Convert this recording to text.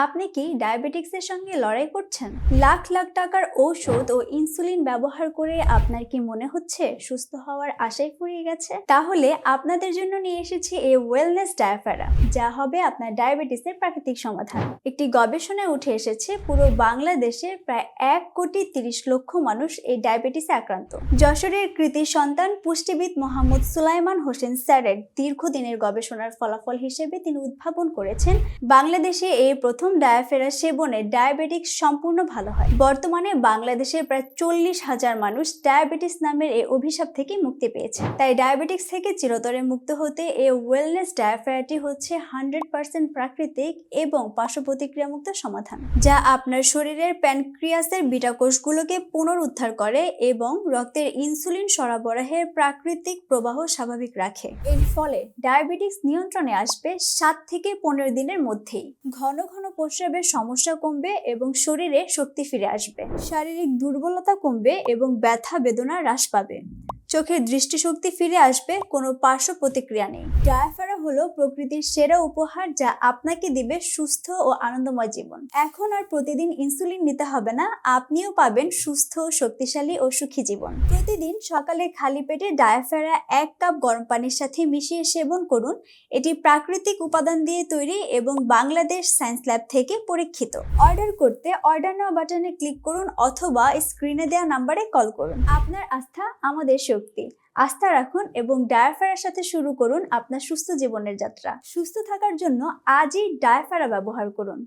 আপনি কি ডায়াবেটিক্সের সঙ্গে লড়াই করছেন? লাখ লাখ টাকার ঔষধ ও ইনসুলিন ব্যবহার করে আপনার কি মনে হচ্ছে সুস্থ হওয়ার আশাই ফুরিয়ে গেছে? তাহলে আপনাদের জন্য নিয়ে এসেছি এই ওয়েলনেস ডায়াফারা, যা হবে আপনার ডায়াবেটিসের প্রাকৃতিক সমাধান। একটি গবেষণায় উঠে এসেছে পুরো বাংলাদেশে প্রায় 1,30,00,000 মানুষ এই ডায়াবেটিসে আক্রান্ত। যশোরের কৃতি সন্তান পুষ্টিবিদ মোহাম্মদ সুলাইমান হোসেন স্যারের দীর্ঘদিনের গবেষণার ফলাফল হিসেবে তিনি উদ্ভাবন করেছেন বাংলাদেশে এই প্রথম ডায়াফেরা সেবনে ডায়াবেটিক্স সম্পূর্ণ ভালো হয়। বর্তমানে বাংলাদেশের প্রায় 40,000 মানুষ ডায়াবেটিস নামের এই অভিশাপ থেকে মুক্তি পেয়েছে। তাই ডায়াবেটিক্স থেকে চিরতরে মুক্ত হতে এই ওয়েলনেস ডায়াফেরাটি হচ্ছে 100% প্রাকৃতিক এবং পার্শ্ব প্রতিক্রিয়ামুক্ত সমাধান, যা আপনার শরীরের প্যানক্রিয়াসের বিটা কোষগুলোকে পুনরুদ্ধার করে এবং রক্তের ইনসুলিন সরবরাহের প্রাকৃতিক প্রবাহ স্বাভাবিক রাখে। এর ফলে ডায়াবেটিক্স নিয়ন্ত্রণে আসবে 7 থেকে 15 দিনের মধ্যেই। ঘন ঘন প্রস্রাবের সমস্যা কমবে এবং শরীরে শক্তি ফিরে আসবে। শারীরিক দুর্বলতা কমবে এবং ব্যথা বেদনা হ্রাস পাবে। চোখের দৃষ্টিশক্তি ফিরে আসবে, কোনো পার্শ্ব প্রতিক্রিয়া নেই। ডায়াফেরা হলো প্রকৃতির সেরা উপহার, যা আপনাকে দিবে সুস্থ ও আনন্দময় জীবন। এখন আর প্রতিদিন ইনসুলিন নিতে হবে না, আপনিও পাবেন সুস্থ, শক্তিশালী ও সুখী জীবন। প্রতিদিন সকালে খালি পেটে ডায়াফেরা 1 কাপ গরম পানির সাথে মিশিয়ে সেবন করুন। এটি প্রাকৃতিক উপাদান দিয়ে তৈরি এবং বাংলাদেশ সায়েন্স ল্যাব থেকে পরীক্ষিত। অর্ডার করতে অর্ডার নাও বাটনে ক্লিক করুন অথবা স্ক্রিনে দেওয়া নাম্বারে কল করুন। আপনার আস্থা আমাদের শক্তি। আস্থা রাখুন এবং ডায়াফেরার সাথে শুরু করুন আপনার সুস্থ জীবনের যাত্রা। সুস্থ থাকার জন্য আজই ডায়াফেরা ব্যবহার করুন।